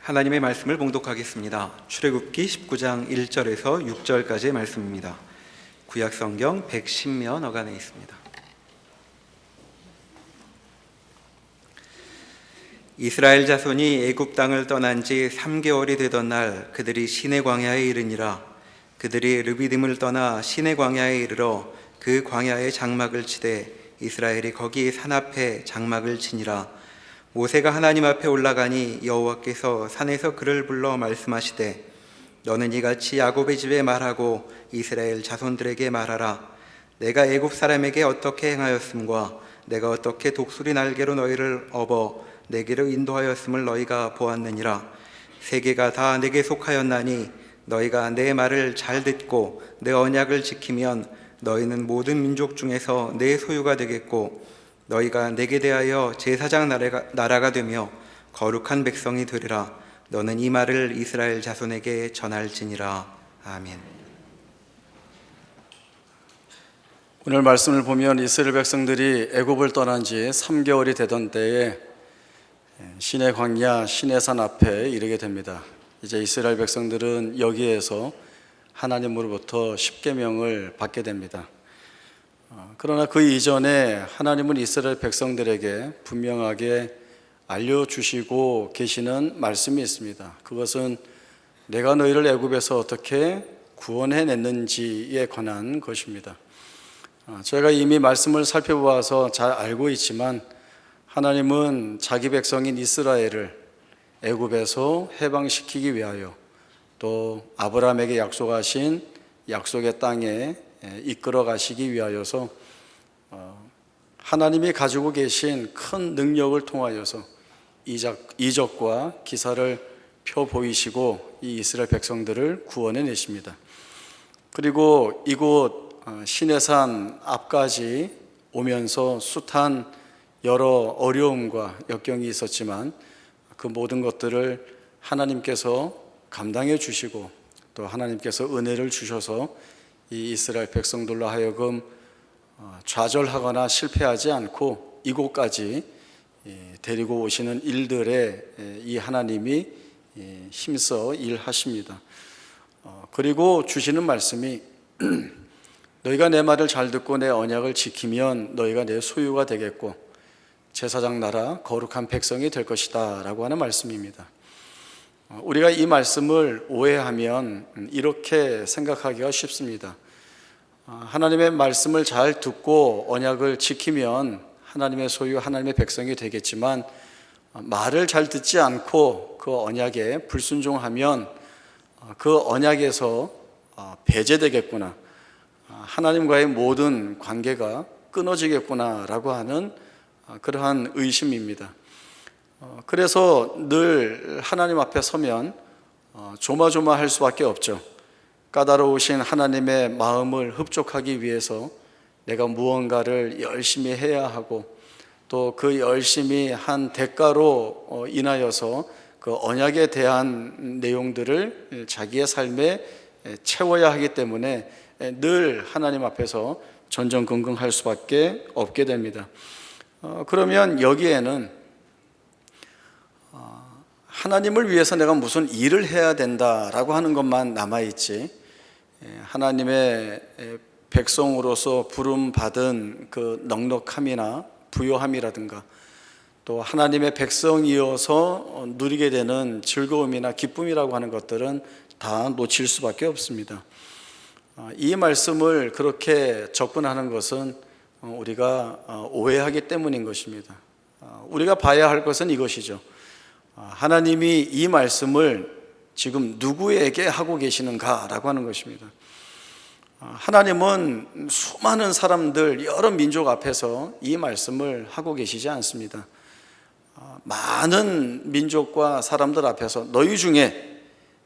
하나님의 말씀을 봉독하겠습니다. 출애굽기 19장 1절에서 6절까지의 말씀입니다. 구약성경 110면 어간에 있습니다. 이스라엘 자손이 애굽 땅을 떠난 지 3개월이 되던 날 그들이 시내 광야에 이르니라. 그들이 르비딤을 떠나 시내 광야에 이르러 그 광야에 장막을 치되 이스라엘이 거기 산 앞에 장막을 치니라. 모세가 하나님 앞에 올라가니 여호와께서 산에서 그를 불러 말씀하시되 너는 이같이 야곱의 집에 말하고 이스라엘 자손들에게 말하라. 내가 애굽 사람에게 어떻게 행하였음과 내가 어떻게 독수리 날개로 너희를 업어 내게로 인도하였음을 너희가 보았느니라. 세계가 다 내게 속하였나니 너희가 내 말을 잘 듣고 내 언약을 지키면 너희는 모든 민족 중에서 내 소유가 되겠고 너희가 내게 대하여 제사장 나라가 되며 거룩한 백성이 되리라. 너는 이 말을 이스라엘 자손에게 전할지니라. 아멘. 오늘 말씀을 보면 이스라엘 백성들이 애굽을 떠난 지 3개월이 되던 때에 시내 광야 시내산 앞에 이르게 됩니다. 이제 이스라엘 백성들은 여기에서 하나님으로부터 십계명을 받게 됩니다. 그러나 그 이전에 하나님은 이스라엘 백성들에게 분명하게 알려주시고 계시는 말씀이 있습니다. 그것은 내가 너희를 애굽에서 어떻게 구원해냈는지에 관한 것입니다. 저희가 이미 말씀을 살펴보아서 잘 알고 있지만 하나님은 자기 백성인 이스라엘을 애굽에서 해방시키기 위하여 또 아브라함에게 약속하신 약속의 땅에 이끌어 가시기 위하여서 하나님이 가지고 계신 큰 능력을 통하여서 이적과 기사를 펴 보이시고 이 이스라엘 백성들을 구원해 내십니다. 그리고 이곳 시내산 앞까지 오면서 숱한 여러 어려움과 역경이 있었지만 그 모든 것들을 하나님께서 감당해 주시고 또 하나님께서 은혜를 주셔서 이 이스라엘 백성들로 하여금 좌절하거나 실패하지 않고 이곳까지 데리고 오시는 일들에 이 하나님이 힘써 일하십니다. 그리고 주시는 말씀이 너희가 내 말을 잘 듣고 내 언약을 지키면 너희가 내 소유가 되겠고 제사장 나라 거룩한 백성이 될 것이다 라고 하는 말씀입니다. 우리가 이 말씀을 오해하면 이렇게 생각하기가 쉽습니다. 하나님의 말씀을 잘 듣고 언약을 지키면 하나님의 소유, 하나님의 백성이 되겠지만 말을 잘 듣지 않고 그 언약에 불순종하면 그 언약에서 배제되겠구나, 하나님과의 모든 관계가 끊어지겠구나 라고 하는 그러한 의심입니다. 그래서 늘 하나님 앞에 서면 조마조마할 수밖에 없죠. 까다로우신 하나님의 마음을 흡족하기 위해서 내가 무언가를 열심히 해야 하고 또 그 열심히 한 대가로 인하여서 그 언약에 대한 내용들을 자기의 삶에 채워야 하기 때문에 늘 하나님 앞에서 전전긍긍할 수밖에 없게 됩니다. 그러면 여기에는 하나님을 위해서 내가 무슨 일을 해야 된다라고 하는 것만 남아있지, 하나님의 백성으로서 부름받은 그 넉넉함이나 부요함이라든가 또 하나님의 백성이어서 누리게 되는 즐거움이나 기쁨이라고 하는 것들은 다 놓칠 수밖에 없습니다. 이 말씀을 그렇게 접근하는 것은 우리가 오해하기 때문인 것입니다. 우리가 봐야 할 것은 이것이죠. 하나님이 이 말씀을 지금 누구에게 하고 계시는가라고 하는 것입니다. 하나님은 수많은 사람들, 여러 민족 앞에서 이 말씀을 하고 계시지 않습니다. 많은 민족과 사람들 앞에서 너희 중에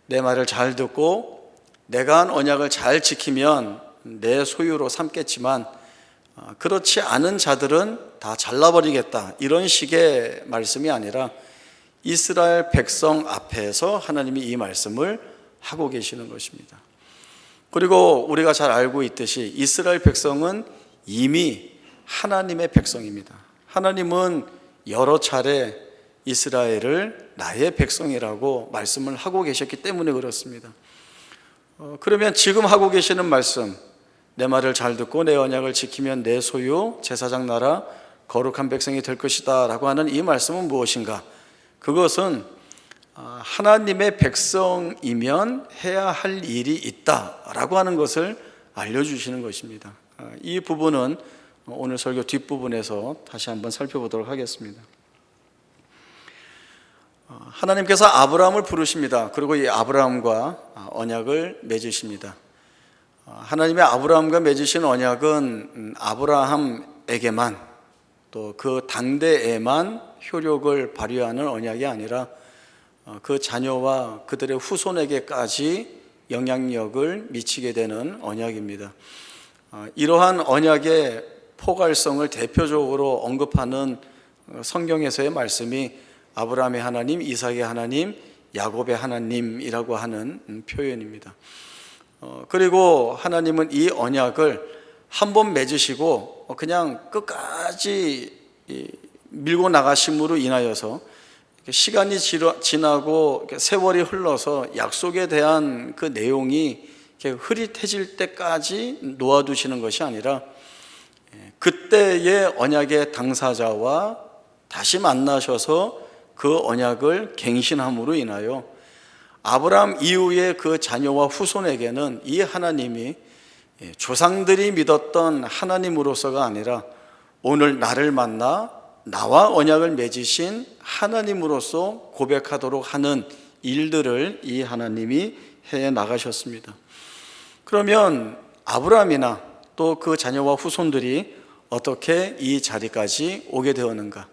내 말을 잘 듣고 내가 한 언약을 잘 지키면 내 소유로 삼겠지만 그렇지 않은 자들은 다 잘라버리겠다, 이런 식의 말씀이 아니라 이스라엘 백성 앞에서 하나님이 이 말씀을 하고 계시는 것입니다. 그리고 우리가 잘 알고 있듯이 이스라엘 백성은 이미 하나님의 백성입니다. 하나님은 여러 차례 이스라엘을 나의 백성이라고 말씀을 하고 계셨기 때문에 그렇습니다. 그러면 지금 하고 계시는 말씀, 내 말을 잘 듣고 내 언약을 지키면 내 소유 제사장 나라 거룩한 백성이 될 것이다 라고 하는 이 말씀은 무엇인가? 그것은 하나님의 백성이면 해야 할 일이 있다라고 하는 것을 알려주시는 것입니다. 이 부분은 오늘 설교 뒷부분에서 다시 한번 살펴보도록 하겠습니다. 하나님께서 아브라함을 부르십니다. 그리고 이 아브라함과 언약을 맺으십니다. 하나님의 아브라함과 맺으신 언약은 아브라함에게만 또 그 당대에만 효력을 발휘하는 언약이 아니라 그 자녀와 그들의 후손에게까지 영향력을 미치게 되는 언약입니다. 이러한 언약의 포괄성을 대표적으로 언급하는 성경에서의 말씀이 아브라함의 하나님, 이삭의 하나님, 야곱의 하나님이라고 하는 표현입니다. 그리고 하나님은 이 언약을 한 번 맺으시고 그냥 끝까지 밀고 나가심으로 인하여서 시간이 지나고 세월이 흘러서 약속에 대한 그 내용이 흐릿해질 때까지 놓아두시는 것이 아니라 그때의 언약의 당사자와 다시 만나셔서 그 언약을 갱신함으로 인하여 아브라함 이후의 그 자녀와 후손에게는 이 하나님이 조상들이 믿었던 하나님으로서가 아니라 오늘 나를 만나 나와 언약을 맺으신 하나님으로서 고백하도록 하는 일들을 이 하나님이 해 나가셨습니다. 그러면 아브라함이나 또 그 자녀와 후손들이 어떻게 이 자리까지 오게 되었는가?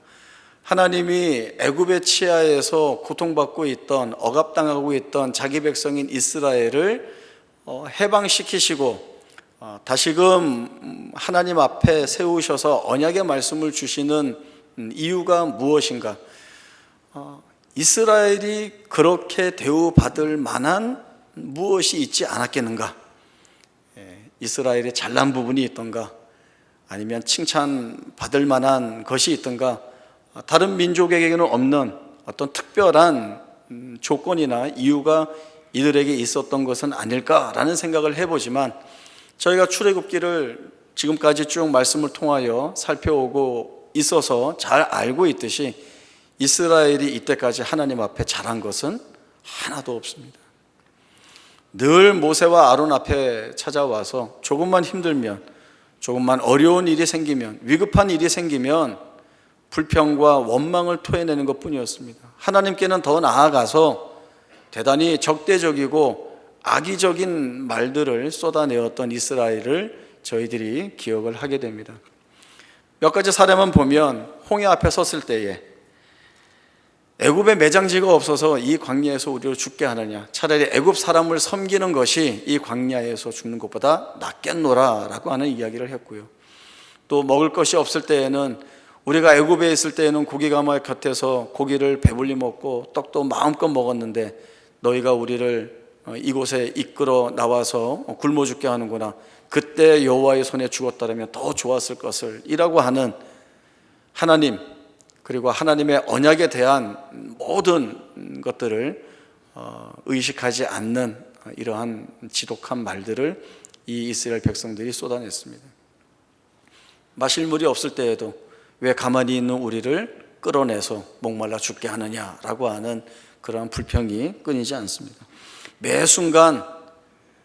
하나님이 애굽의 치하에서 고통받고 있던, 억압당하고 있던 자기 백성인 이스라엘을 해방시키시고 다시금 하나님 앞에 세우셔서 언약의 말씀을 주시는 이유가 무엇인가? 이스라엘이 그렇게 대우받을 만한 무엇이 있지 않았겠는가? 이스라엘의 잘난 부분이 있던가? 아니면 칭찬받을 만한 것이 있던가? 다른 민족에게는 없는 어떤 특별한 조건이나 이유가 이들에게 있었던 것은 아닐까라는 생각을 해보지만 저희가 출애굽기를 지금까지 쭉 말씀을 통하여 살펴오고 있어서 잘 알고 있듯이 이스라엘이 이때까지 하나님 앞에 잘한 것은 하나도 없습니다. 늘 모세와 아론 앞에 찾아와서 조금만 힘들면, 조금만 어려운 일이 생기면, 위급한 일이 생기면 불평과 원망을 토해내는 것뿐이었습니다. 하나님께는 더 나아가서 대단히 적대적이고 악의적인 말들을 쏟아내었던 이스라엘을 저희들이 기억을 하게 됩니다. 몇 가지 사례만 보면 홍해 앞에 섰을 때에 애굽에 매장지가 없어서 이 광야에서 우리를 죽게 하느냐, 차라리 애굽 사람을 섬기는 것이 이 광야에서 죽는 것보다 낫겠노라 라고 하는 이야기를 했고요. 또 먹을 것이 없을 때에는 우리가 애굽에 있을 때에는 고기가마 곁에서 고기를 배불리 먹고 떡도 마음껏 먹었는데 너희가 우리를 이곳에 이끌어 나와서 굶어 죽게 하는구나. 그때 여호와의 손에 죽었다면 더 좋았을 것을 이라고 하는 하나님, 그리고 하나님의 언약에 대한 모든 것들을 의식하지 않는 이러한 지독한 말들을 이 이스라엘 백성들이 쏟아냈습니다. 마실 물이 없을 때에도 왜 가만히 있는 우리를 끌어내서 목말라 죽게 하느냐라고 하는 그러한 불평이 끊이지 않습니다. 매 순간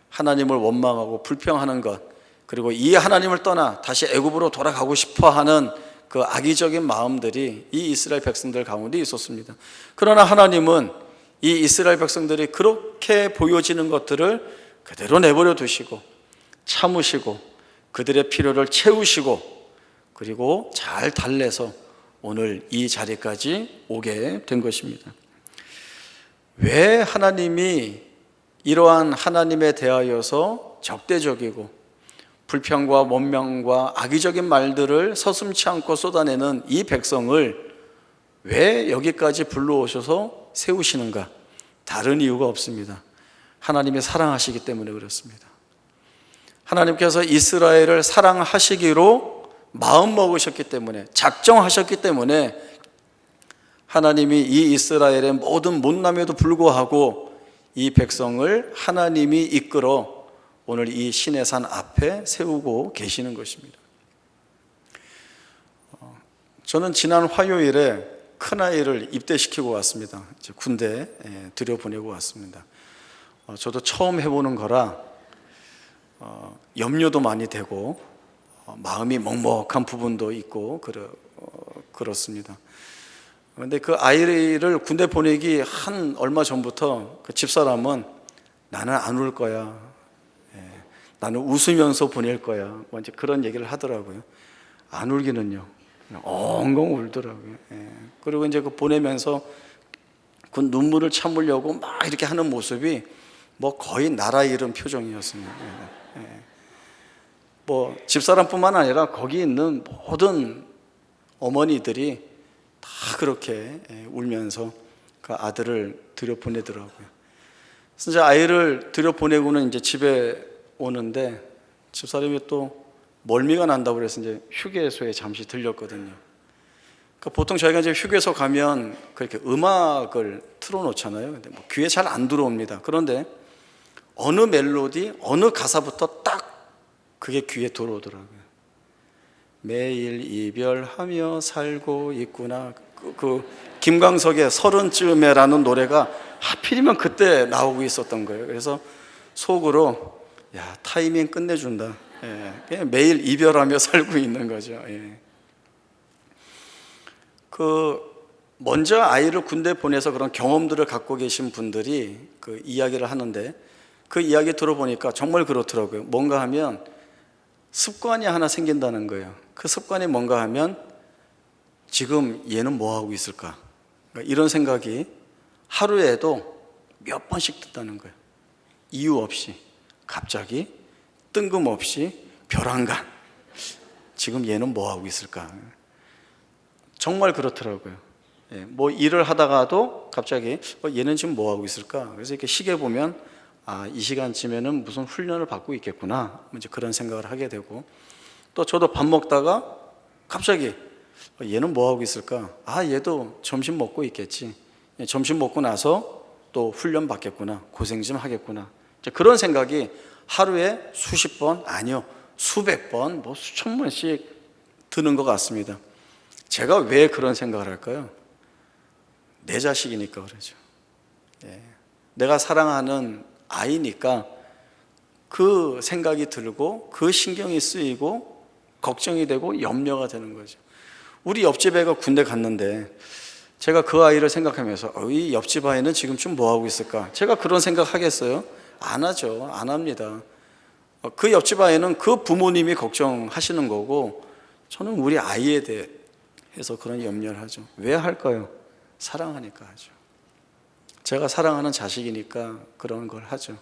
하나님을 원망하고 불평하는 것, 그리고 이 하나님을 떠나 다시 애굽으로 돌아가고 싶어하는 그 악의적인 마음들이 이 이스라엘 백성들 가운데 있었습니다. 그러나 하나님은 이 이스라엘 백성들이 그렇게 보여지는 것들을 그대로 내버려 두시고 참으시고 그들의 필요를 채우시고 그리고 잘 달래서 오늘 이 자리까지 오게 된 것입니다. 왜 하나님이 이러한 하나님에 대하여서 적대적이고 불평과 원망과 악의적인 말들을 서슴지 않고 쏟아내는 이 백성을 왜 여기까지 불러오셔서 세우시는가? 다른 이유가 없습니다. 하나님이 사랑하시기 때문에 그렇습니다. 하나님께서 이스라엘을 사랑하시기로 마음 먹으셨기 때문에, 작정하셨기 때문에 하나님이 이 이스라엘의 모든 못남에도 불구하고 이 백성을 하나님이 이끌어 오늘 이 시내산 앞에 세우고 계시는 것입니다. 저는 지난 화요일에 큰아이를 입대시키고 왔습니다. 이제 군대에 들여보내고 왔습니다. 저도 처음 해보는 거라 염려도 많이 되고 마음이 먹먹한 부분도 있고 그렇습니다. 그런데 그 아이를 군대 보내기 한 얼마 전부터 그 집사람은 나는 안 울 거야, 나는 웃으면서 보낼 거야, 뭐 이제 그런 얘기를 하더라고요. 안 울기는요, 엉엉 울더라고요. 그리고 이제 그 보내면서 그 눈물을 참으려고 막 이렇게 하는 모습이 뭐 거의 나라 잃은 표정이었습니다. 뭐 집사람뿐만 아니라 거기 있는 모든 어머니들이 다 그렇게 울면서 그 아들을 들여보내더라고요. 그래서 아이를 들여보내고는 이제 집에 오는데 집사람이 또 멀미가 난다고 그래서 이제 휴게소에 잠시 들렸거든요. 그러니까 보통 저희가 이제 휴게소 가면 그렇게 음악을 틀어놓잖아요. 근데 뭐 귀에 잘 안 들어옵니다. 그런데 어느 멜로디, 어느 가사부터 딱 그게 귀에 들어오더라고요. 매일 이별하며 살고 있구나. 그 김광석의 서른쯤에라는 노래가 하필이면 그때 나오고 있었던 거예요. 그래서 속으로 야, 타이밍 끝내준다. 그냥 매일 이별하며 살고 있는 거죠. 그 먼저 아이를 군대 보내서 그런 경험들을 갖고 계신 분들이 그 이야기를 하는데 그 이야기 들어보니까 정말 그렇더라고요. 뭔가 하면 습관이 하나 생긴다는 거예요. 그 습관이 뭔가 하면 지금 얘는 뭐 하고 있을까? 그러니까 이런 생각이 하루에도 몇 번씩 든다는 거예요. 이유 없이, 갑자기, 뜬금없이, 벼랑간. 지금 얘는 뭐 하고 있을까? 정말 그렇더라고요. 뭐 일을 하다가도 갑자기 얘는 지금 뭐 하고 있을까? 그래서 이렇게 시계 보면 이 시간쯤에는 무슨 훈련을 받고 있겠구나. 이제 그런 생각을 하게 되고 또 저도 밥 먹다가 갑자기 얘는 뭐 하고 있을까? 얘도 점심 먹고 있겠지. 점심 먹고 나서 또 훈련 받겠구나. 고생 좀 하겠구나. 그런 생각이 하루에 수십 번, 아니요, 수백 번, 뭐 수천 번씩 드는 것 같습니다. 제가 왜 그런 생각을 할까요? 내 자식이니까 그러죠. 내가 사랑하는 아이니까 그 생각이 들고 그 신경이 쓰이고 걱정이 되고 염려가 되는 거죠. 우리 옆집 애가 군대 갔는데 제가 그 아이를 생각하면서 이 옆집 아이는 지금쯤 뭐 하고 있을까? 제가 그런 생각 하겠어요? 안 하죠. 안 합니다. 그 옆집 아이는 그 부모님이 걱정하시는 거고 저는 우리 아이에 대해서 그런 염려를 하죠. 왜 할까요? 사랑하니까 하죠. 제가 사랑하는 자식이니까 그런 걸 하죠.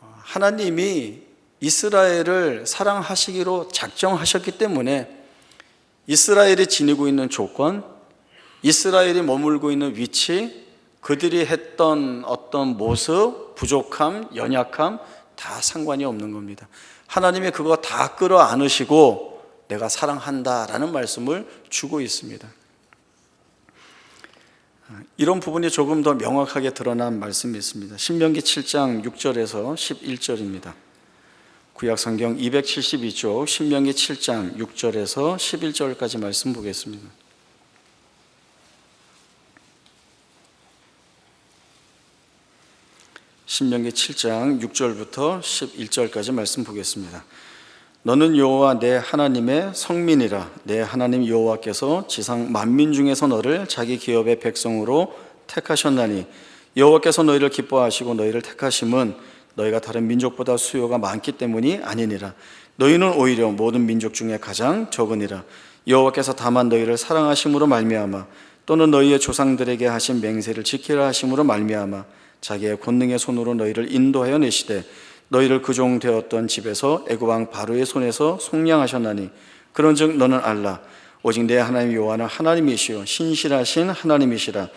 하나님이 이스라엘을 사랑하시기로 작정하셨기 때문에 이스라엘이 지니고 있는 조건, 이스라엘이 머물고 있는 위치, 그들이 했던 어떤 모습, 부족함, 연약함 다 상관이 없는 겁니다. 하나님이 그거 다 끌어안으시고 내가 사랑한다라는 말씀을 주고 있습니다. 이런 부분이 조금 더 명확하게 드러난 말씀이 있습니다. 신명기 7장 6절에서 11절입니다. 구약성경 272쪽 신명기 7장 6절에서 11절까지 말씀 보겠습니다. 신명기 7장 6절부터 11절까지 말씀 보겠습니다. 너는 여호와 내 하나님의 성민이라. 내 하나님 여호와께서 지상 만민 중에서 너를 자기 기업의 백성으로 택하셨나니 여호와께서 너희를 기뻐하시고 너희를 택하심은 너희가 다른 민족보다 수요가 많기 때문이 아니니라. 너희는 오히려 모든 민족 중에 가장 적으니라. 여호와께서 다만 너희를 사랑하심으로 말미암아 또는 너희의 조상들에게 하신 맹세를 지키라 하심으로 말미암아 자기의 권능의 손으로 너희를 인도하여 내시되 너희를 그 종 되었던 집에서 애굽 왕 바로의 손에서 속량하셨나니 그런즉 너는 알라. 오직 내 하나님 여호와는 하나님이시요 신실하신 하나님이시라.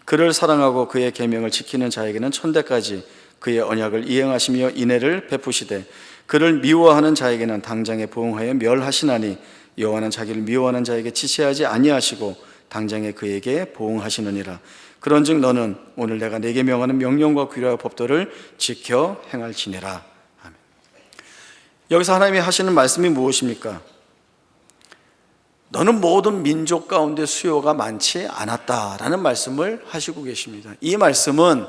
그를 사랑하고 그의 계명을 지키는 자에게는 천대까지 그의 언약을 이행하시며 인애를 베푸시되 그를 미워하는 자에게는 당장에 보응하여 멸하시나니 여호와는 자기를 미워하는 자에게 지체하지 아니하시고 당장에 그에게 보응하시느니라. 그런즉 너는 오늘 내가 내게 명하는 명령과 규례와 법도를 지켜 행할지니라. 아멘. 여기서 하나님이 하시는 말씀이 무엇입니까? 너는 모든 민족 가운데 수요가 많지 않았다라는 말씀을 하시고 계십니다. 이 말씀은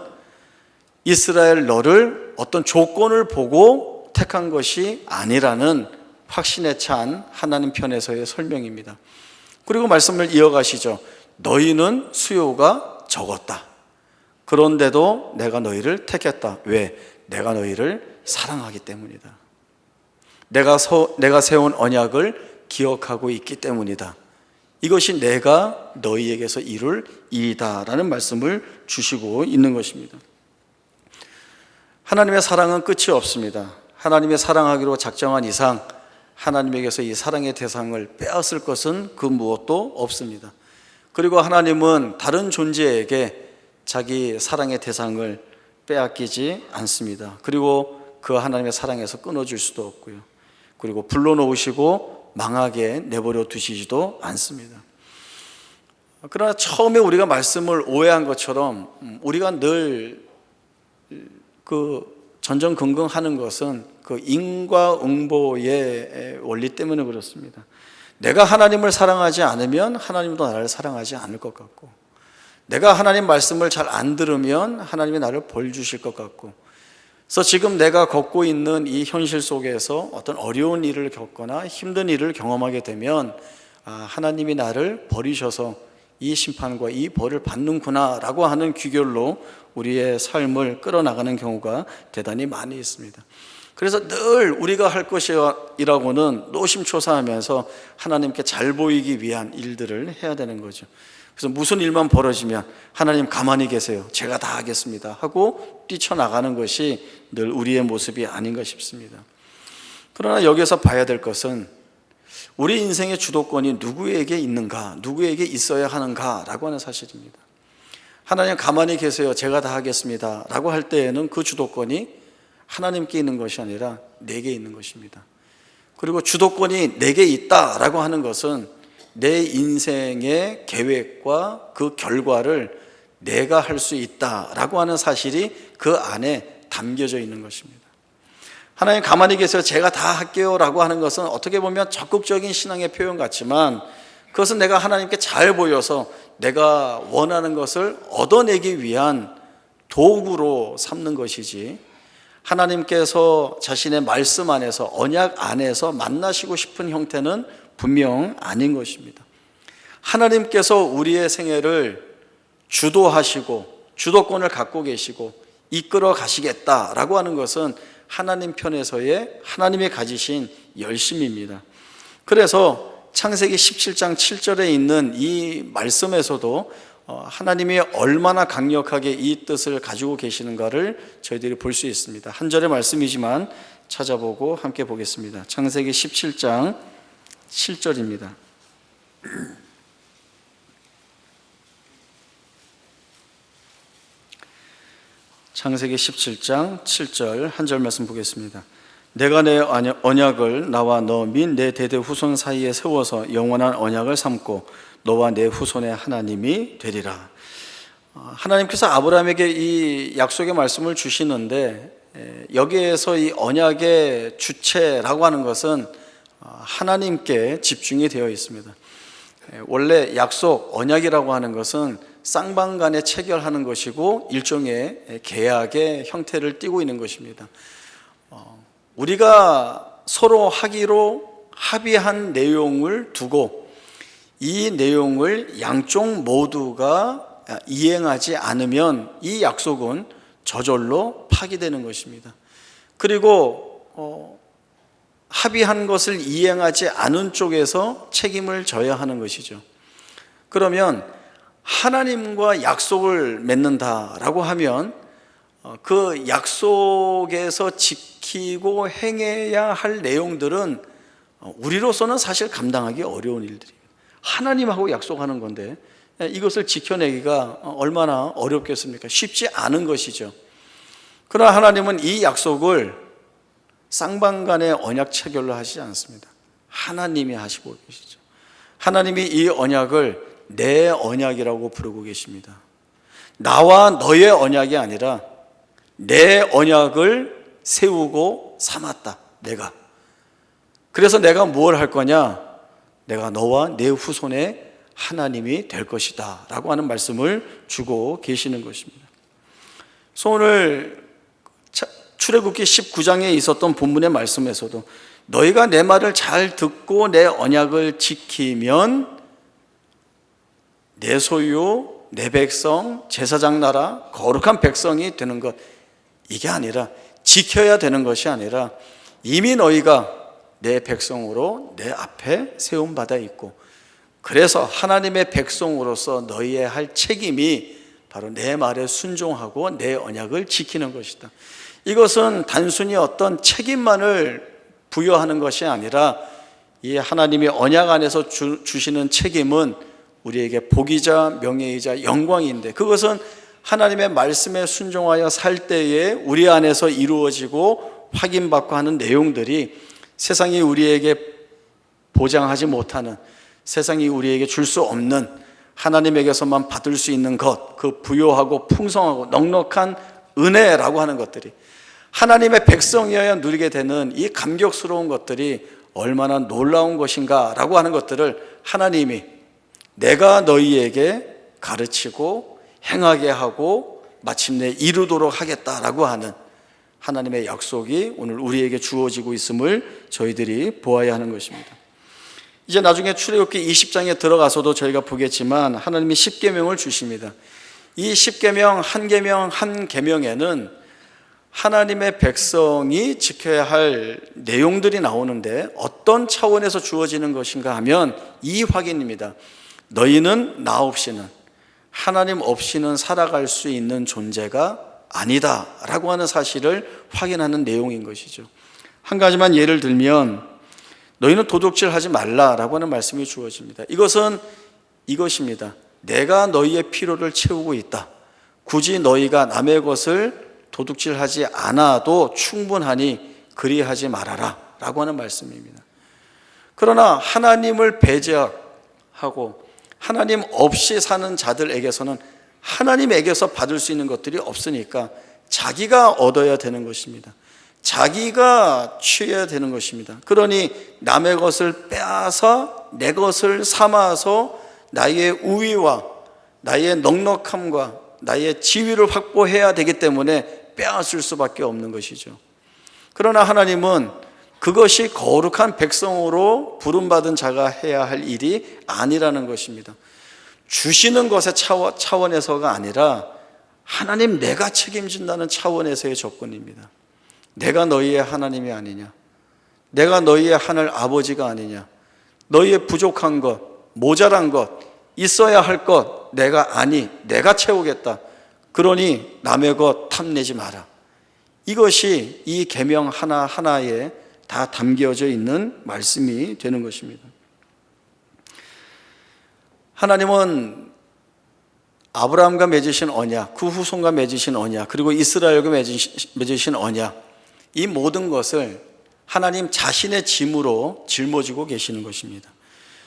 이스라엘 너를 어떤 조건을 보고 택한 것이 아니라는 확신에 찬 하나님 편에서의 설명입니다. 그리고 말씀을 이어가시죠. 너희는 수요가 적었다. 그런데도 내가 너희를 택했다. 왜? 내가 너희를 사랑하기 때문이다. 내가 세운 언약을 기억하고 있기 때문이다. 이것이 내가 너희에게서 이룰 일이다라는 말씀을 주시고 있는 것입니다. 하나님의 사랑은 끝이 없습니다. 하나님의 사랑하기로 작정한 이상 하나님에게서 이 사랑의 대상을 빼앗을 것은 그 무엇도 없습니다. 그리고 하나님은 다른 존재에게 자기 사랑의 대상을 빼앗기지 않습니다. 그리고 그 하나님의 사랑에서 끊어줄 수도 없고요. 그리고 불러놓으시고 망하게 내버려 두시지도 않습니다. 그러나 처음에 우리가 말씀을 오해한 것처럼 우리가 늘 전전긍긍하는 것은 그 인과응보의 원리 때문에 그렇습니다. 내가 하나님을 사랑하지 않으면 하나님도 나를 사랑하지 않을 것 같고, 내가 하나님 말씀을 잘 안 들으면 하나님이 나를 벌 주실 것 같고, 그래서 지금 내가 걷고 있는 이 현실 속에서 어떤 어려운 일을 겪거나 힘든 일을 경험하게 되면 하나님이 나를 버리셔서 이 심판과 이 벌을 받는구나 라고 하는 귀결로 우리의 삶을 끌어나가는 경우가 대단히 많이 있습니다. 그래서 늘 우리가 할 것이라고는 노심초사하면서 하나님께 잘 보이기 위한 일들을 해야 되는 거죠. 그래서 무슨 일만 벌어지면 하나님 가만히 계세요, 제가 다 하겠습니다 하고 뛰쳐나가는 것이 늘 우리의 모습이 아닌가 싶습니다. 그러나 여기서 봐야 될 것은 우리 인생의 주도권이 누구에게 있는가, 누구에게 있어야 하는가 라고 하는 사실입니다. 하나님 가만히 계세요, 제가 다 하겠습니다 라고 할 때에는 그 주도권이 하나님께 있는 것이 아니라 내게 있는 것입니다. 그리고 주도권이 내게 있다라고 하는 것은 내 인생의 계획과 그 결과를 내가 할 수 있다라고 하는 사실이 그 안에 담겨져 있는 것입니다. 하나님 가만히 계세요, 제가 다 할게요 라고 하는 것은 어떻게 보면 적극적인 신앙의 표현 같지만 그것은 내가 하나님께 잘 보여서 내가 원하는 것을 얻어내기 위한 도구로 삼는 것이지, 하나님께서 자신의 말씀 안에서 언약 안에서 만나시고 싶은 형태는 분명 아닌 것입니다. 하나님께서 우리의 생애를 주도하시고 주도권을 갖고 계시고 이끌어 가시겠다라고 하는 것은 하나님 편에서의 하나님이 가지신 열심입니다. 그래서 창세기 17장 7절에 있는 이 말씀에서도 하나님이 얼마나 강력하게 이 뜻을 가지고 계시는가를 저희들이 볼 수 있습니다. 한 절의 말씀이지만 찾아보고 함께 보겠습니다. 창세기 17장 7절입니다. 창세기 17장 7절 한 절 말씀 보겠습니다. 내가 내 언약을 나와 너 및 내 대대 후손 사이에 세워서 영원한 언약을 삼고 너와 내 후손의 하나님이 되리라. 하나님께서 아브라함에게 이 약속의 말씀을 주시는데 여기에서 이 언약의 주체라고 하는 것은 하나님께 집중이 되어 있습니다. 원래 약속, 언약이라고 하는 것은 쌍방간에 체결하는 것이고 일종의 계약의 형태를 띠고 있는 것입니다. 우리가 서로 하기로 합의한 내용을 두고 이 내용을 양쪽 모두가 이행하지 않으면 이 약속은 저절로 파기되는 것입니다. 그리고 합의한 것을 이행하지 않은 쪽에서 책임을 져야 하는 것이죠. 그러면 하나님과 약속을 맺는다라고 하면 그 약속에서 지키고 행해야 할 내용들은 우리로서는 사실 감당하기 어려운 일들입니다. 하나님하고 약속하는 건데 이것을 지켜내기가 얼마나 어렵겠습니까? 쉽지 않은 것이죠. 그러나 하나님은 이 약속을 쌍방간의 언약 체결로 하시지 않습니다. 하나님이 하시고 계시죠. 하나님이 이 언약을 내 언약이라고 부르고 계십니다. 나와 너의 언약이 아니라 내 언약을 세우고 삼았다. 내가. 그래서 내가 뭘 할 거냐? 내가 너와 내 후손의 하나님이 될 것이다 라고 하는 말씀을 주고 계시는 것입니다. 그래서 오늘 출애굽기 19장에 있었던 본문의 말씀에서도 너희가 내 말을 잘 듣고 내 언약을 지키면 내 소유, 내 백성, 제사장 나라, 거룩한 백성이 되는 것, 이게 아니라 지켜야 되는 것이 아니라 이미 너희가 내 백성으로 내 앞에 세움받아 있고, 그래서 하나님의 백성으로서 너희의 할 책임이 바로 내 말에 순종하고 내 언약을 지키는 것이다. 이것은 단순히 어떤 책임만을 부여하는 것이 아니라 이 하나님의 언약 안에서 주시는 책임은 우리에게 복이자 명예이자 영광인데, 그것은 하나님의 말씀에 순종하여 살 때에 우리 안에서 이루어지고 확인받고 하는 내용들이 세상이 우리에게 보장하지 못하는, 세상이 우리에게 줄 수 없는, 하나님에게서만 받을 수 있는 것, 그 부요하고 풍성하고 넉넉한 은혜라고 하는 것들이, 하나님의 백성이어야 누리게 되는 이 감격스러운 것들이 얼마나 놀라운 것인가 라고 하는 것들을 하나님이 내가 너희에게 가르치고 행하게 하고 마침내 이루도록 하겠다라고 하는 하나님의 약속이 오늘 우리에게 주어지고 있음을 저희들이 보아야 하는 것입니다. 이제 나중에 출애굽기 20장에 들어가서도 저희가 보겠지만 하나님이 10계명을 주십니다. 이 10계명 한 계명 한 계명에는 하나님의 백성이 지켜야 할 내용들이 나오는데 어떤 차원에서 주어지는 것인가 하면 이 확인입니다. 너희는 나 없이는, 하나님 없이는 살아갈 수 있는 존재가 아니다 라고 하는 사실을 확인하는 내용인 것이죠. 한 가지만 예를 들면 너희는 도둑질하지 말라라고 하는 말씀이 주어집니다. 이것은 이것입니다. 내가 너희의 필요를 채우고 있다. 굳이 너희가 남의 것을 도둑질하지 않아도 충분하니 그리하지 말아라 라고 하는 말씀입니다. 그러나 하나님을 배제하고 하나님 없이 사는 자들에게서는 하나님에게서 받을 수 있는 것들이 없으니까 자기가 얻어야 되는 것입니다. 자기가 취해야 되는 것입니다. 그러니 남의 것을 빼앗아 내 것을 삼아서 나의 우위와 나의 넉넉함과 나의 지위를 확보해야 되기 때문에 빼앗을 수밖에 없는 것이죠. 그러나 하나님은 그것이 거룩한 백성으로 부름받은 자가 해야 할 일이 아니라는 것입니다. 주시는 것의 차원에서가 아니라 하나님 내가 책임진다는 차원에서의 접근입니다. 내가 너희의 하나님이 아니냐, 내가 너희의 하늘 아버지가 아니냐, 너희의 부족한 것, 모자란 것, 있어야 할 것 내가 채우겠다. 그러니 남의 것 탐내지 마라. 이것이 이 계명 하나하나에 다 담겨져 있는 말씀이 되는 것입니다. 하나님은 아브라함과 맺으신 언약, 그 후손과 맺으신 언약, 그리고 이스라엘과 맺으신 언약, 이 모든 것을 하나님 자신의 짐으로 짊어지고 계시는 것입니다.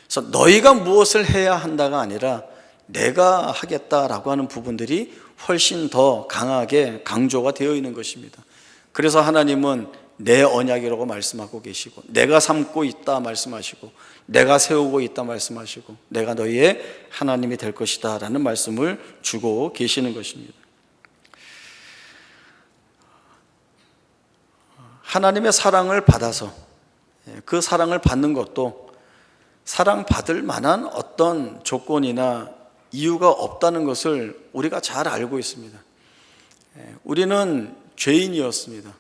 그래서 너희가 무엇을 해야 한다가 아니라 내가 하겠다라고 하는 부분들이 훨씬 더 강하게 강조가 되어 있는 것입니다. 그래서 하나님은 내 언약이라고 말씀하고 계시고, 내가 삼고 있다 말씀하시고, 내가 세우고 있다 말씀하시고, 내가 너희의 하나님이 될 것이다 라는 말씀을 주고 계시는 것입니다. 하나님의 사랑을 받아서 그 사랑을 받는 것도 사랑받을 만한 어떤 조건이나 이유가 없다는 것을 우리가 잘 알고 있습니다. 우리는 죄인이었습니다.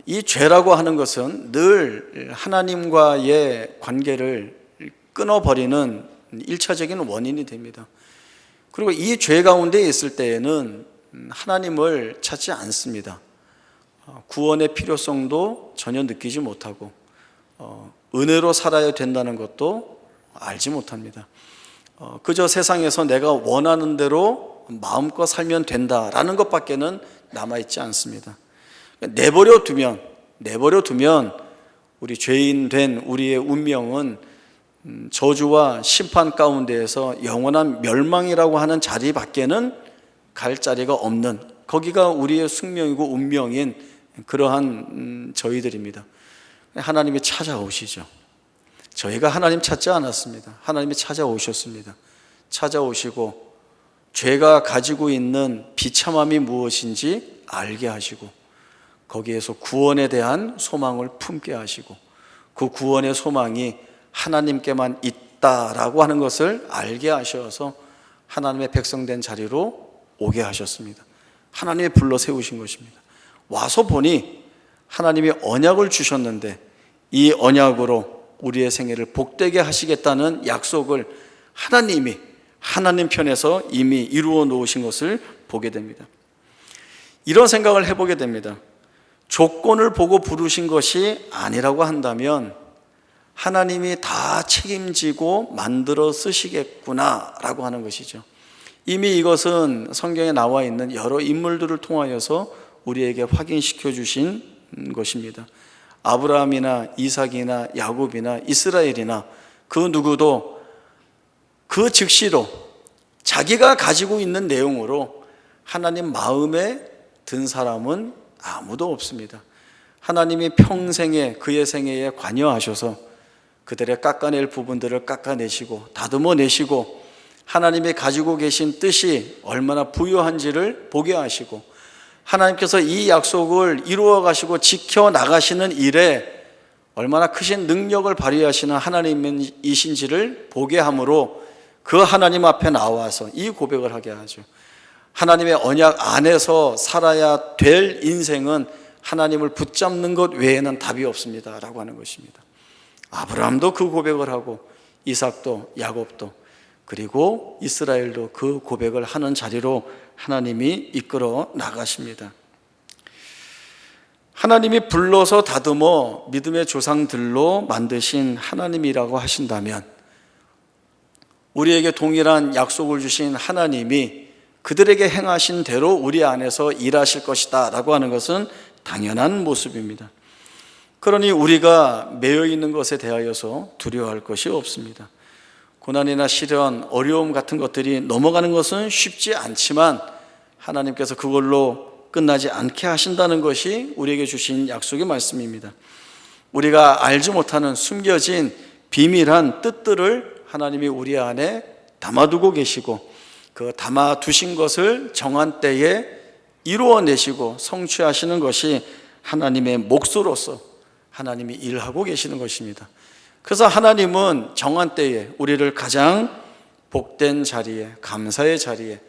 이 죄라고 하는 것은 늘 하나님과의 관계를 끊어버리는 1차적인 원인이 됩니다. 그리고 이 죄 가운데 있을 때에는 하나님을 찾지 않습니다. 구원의 필요성도 전혀 느끼지 못하고 은혜로 살아야 된다는 것도 알지 못합니다. 그저 세상에서 내가 원하는 대로 마음껏 살면 된다라는 것밖에는 남아있지 않습니다. 내버려 두면 우리 죄인 된 우리의 운명은 저주와 심판 가운데에서 영원한 멸망이라고 하는 자리밖에는 갈 자리가 없는, 거기가 우리의 숙명이고 운명인 그러한 저희들입니다. 하나님이 찾아오시죠. 저희가 하나님 찾지 않았습니다. 하나님이 찾아오셨습니다. 찾아오시고 죄가 가지고 있는 비참함이 무엇인지 알게 하시고, 거기에서 구원에 대한 소망을 품게 하시고, 그 구원의 소망이 하나님께만 있다라고 하는 것을 알게 하셔서 하나님의 백성된 자리로 오게 하셨습니다. 하나님이 불러 세우신 것입니다. 와서 보니 하나님이 언약을 주셨는데 이 언약으로 우리의 생애를 복되게 하시겠다는 약속을 하나님이 하나님 편에서 이미 이루어 놓으신 것을 보게 됩니다. 이런 생각을 해보게 됩니다. 조건을 보고 부르신 것이 아니라고 한다면 하나님이 다 책임지고 만들어 쓰시겠구나라고 하는 것이죠. 이미 이것은 성경에 나와 있는 여러 인물들을 통하여서 우리에게 확인시켜 주신 것입니다. 아브라함이나 이삭이나 야곱이나 이스라엘이나 그 누구도 그 즉시로 자기가 가지고 있는 내용으로 하나님 마음에 든 사람은 아무도 없습니다. 하나님이 평생에 그의 생애에 관여하셔서 그들의 깎아낼 부분들을 깎아내시고 다듬어 내시고 하나님이 가지고 계신 뜻이 얼마나 부유한지를 보게 하시고 하나님께서 이 약속을 이루어 가시고 지켜 나가시는 일에 얼마나 크신 능력을 발휘하시는 하나님이신지를 보게 함으로 그 하나님 앞에 나와서 이 고백을 하게 하죠. 하나님의 언약 안에서 살아야 될 인생은 하나님을 붙잡는 것 외에는 답이 없습니다 라고 하는 것입니다. 아브라함도 그 고백을 하고 이삭도 야곱도 그리고 이스라엘도 그 고백을 하는 자리로 하나님이 이끌어 나가십니다. 하나님이 불러서 다듬어 믿음의 조상들로 만드신 하나님이라고 하신다면 우리에게 동일한 약속을 주신 하나님이 그들에게 행하신 대로 우리 안에서 일하실 것이다 라고 하는 것은 당연한 모습입니다. 그러니 우리가 매여 있는 것에 대하여서 두려워할 것이 없습니다. 고난이나 시련, 어려움 같은 것들이 넘어가는 것은 쉽지 않지만 하나님께서 그걸로 끝나지 않게 하신다는 것이 우리에게 주신 약속의 말씀입니다. 우리가 알지 못하는 숨겨진 비밀한 뜻들을 하나님이 우리 안에 담아두고 계시고 그 담아두신 것을 정한 때에 이루어내시고 성취하시는 것이 하나님의 몫으로서 하나님이 일하고 계시는 것입니다. 그래서 하나님은 정한 때에 우리를 가장 복된 자리에, 감사의 자리에,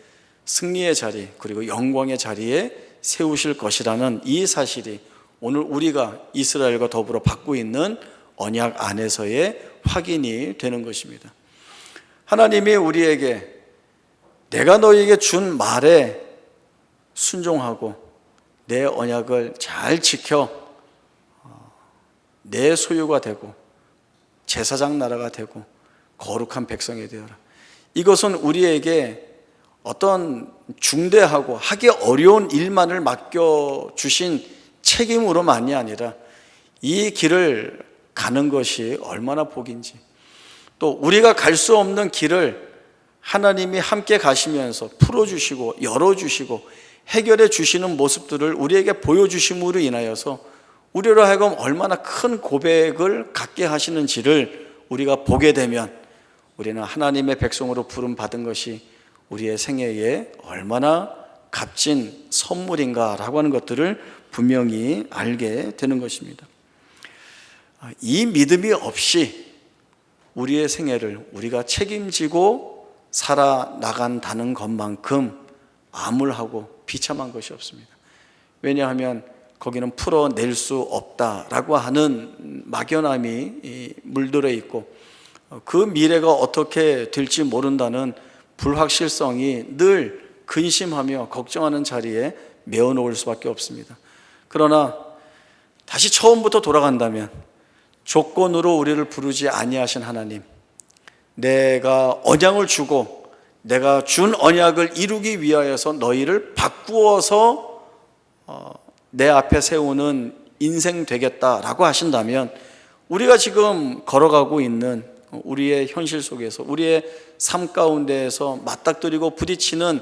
승리의 자리, 그리고 영광의 자리에 세우실 것이라는 이 사실이 오늘 우리가 이스라엘과 더불어 받고 있는 언약 안에서의 확인이 되는 것입니다. 하나님이 우리에게 내가 너희에게 준 말에 순종하고 내 언약을 잘 지켜 내 소유가 되고 제사장 나라가 되고 거룩한 백성이 되어라. 이것은 우리에게 어떤 중대하고 하기 어려운 일만을 맡겨주신 책임으로만이 아니라 이 길을 가는 것이 얼마나 복인지, 또 우리가 갈 수 없는 길을 하나님이 함께 가시면서 풀어주시고 열어주시고 해결해 주시는 모습들을 우리에게 보여주심으로 인하여서 우리로 하여금 얼마나 큰 고백을 갖게 하시는지를 우리가 보게 되면 우리는 하나님의 백성으로 부름받은 것이 우리의 생애에 얼마나 값진 선물인가라고 하는 것들을 분명히 알게 되는 것입니다. 이 믿음이 없이 우리의 생애를 우리가 책임지고 살아나간다는 것만큼 암울하고 비참한 것이 없습니다. 왜냐하면 거기는 풀어낼 수 없다라고 하는 막연함이 물들어 있고 그 미래가 어떻게 될지 모른다는 불확실성이 늘 근심하며 걱정하는 자리에 메어 놓을 수밖에 없습니다. 그러나 다시 처음부터 돌아간다면 조건으로 우리를 부르지 아니하신 하나님, 내가 언약을 주고 내가 준 언약을 이루기 위하여서 너희를 바꾸어서 내 앞에 세우는 인생 되겠다라고 하신다면 우리가 지금 걸어가고 있는 우리의 현실 속에서, 우리의 삶 가운데에서 맞닥뜨리고 부딪히는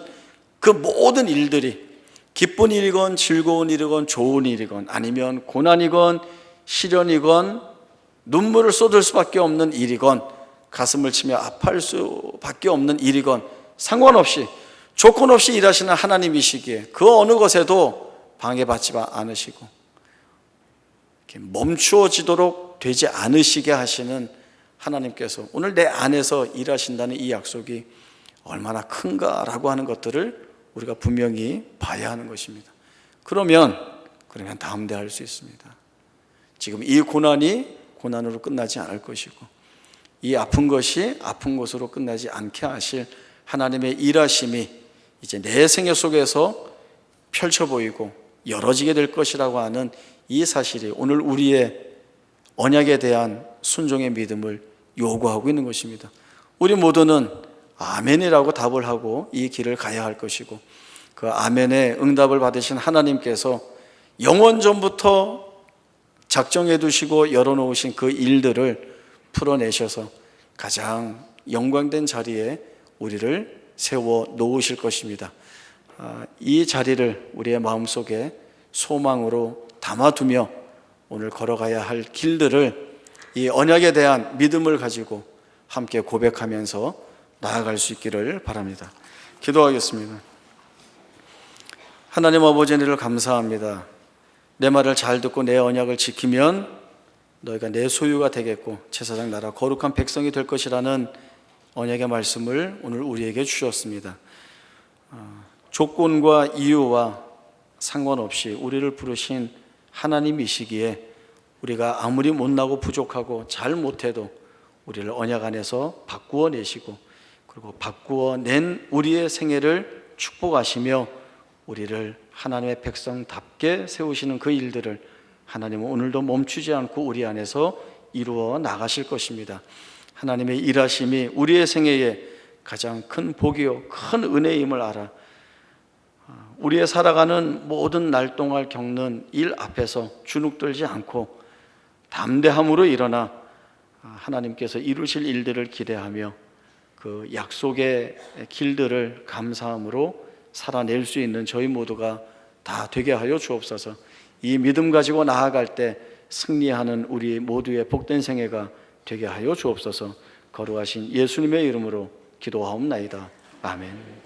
그 모든 일들이 기쁜 일이건 즐거운 일이건 좋은 일이건 아니면 고난이건 시련이건 눈물을 쏟을 수밖에 없는 일이건 가슴을 치며 아파할 수밖에 없는 일이건 상관없이 조건 없이 일하시는 하나님이시기에 그 어느 것에도 방해받지 않으시고 멈추어지도록 되지 않으시게 하시는 하나님께서 오늘 내 안에서 일하신다는 이 약속이 얼마나 큰가라고 하는 것들을 우리가 분명히 봐야 하는 것입니다. 그러면 담대할 수 있습니다. 지금 이 고난이 고난으로 끝나지 않을 것이고 이 아픈 것이 아픈 것으로 끝나지 않게 하실 하나님의 일하심이 이제 내 생애 속에서 펼쳐 보이고 열어지게 될 것이라고 하는 이 사실이 오늘 우리의 언약에 대한 순종의 믿음을 요구하고 있는 것입니다. 우리 모두는 아멘이라고 답을 하고 이 길을 가야 할 것이고 그 아멘의 응답을 받으신 하나님께서 영원전부터 작정해 두시고 열어놓으신 그 일들을 풀어내셔서 가장 영광된 자리에 우리를 세워 놓으실 것입니다. 이 자리를 우리의 마음속에 소망으로 담아두며 오늘 걸어가야 할 길들을 이 언약에 대한 믿음을 가지고 함께 고백하면서 나아갈 수 있기를 바랍니다. 기도하겠습니다. 하나님 아버지 은혜를 감사합니다. 내 말을 잘 듣고 내 언약을 지키면 너희가 내 소유가 되겠고 제사장 나라 거룩한 백성이 될 것이라는 언약의 말씀을 오늘 우리에게 주셨습니다. 조건과 이유와 상관없이 우리를 부르신 하나님이시기에 우리가 아무리 못나고 부족하고 잘 못해도 우리를 언약 안에서 바꾸어 내시고 그리고 바꾸어 낸 우리의 생애를 축복하시며 우리를 하나님의 백성답게 세우시는 그 일들을 하나님은 오늘도 멈추지 않고 우리 안에서 이루어 나가실 것입니다. 하나님의 일하심이 우리의 생애에 가장 큰 복이요 큰 은혜임을 알아 우리의 살아가는 모든 날 동안 겪는 일 앞에서 주눅들지 않고 담대함으로 일어나 하나님께서 이루실 일들을 기대하며 그 약속의 길들을 감사함으로 살아낼 수 있는 저희 모두가 다 되게 하여 주옵소서. 이 믿음 가지고 나아갈 때 승리하는 우리 모두의 복된 생애가 되게 하여 주옵소서. 거룩하신 예수님의 이름으로 기도하옵나이다. 아멘.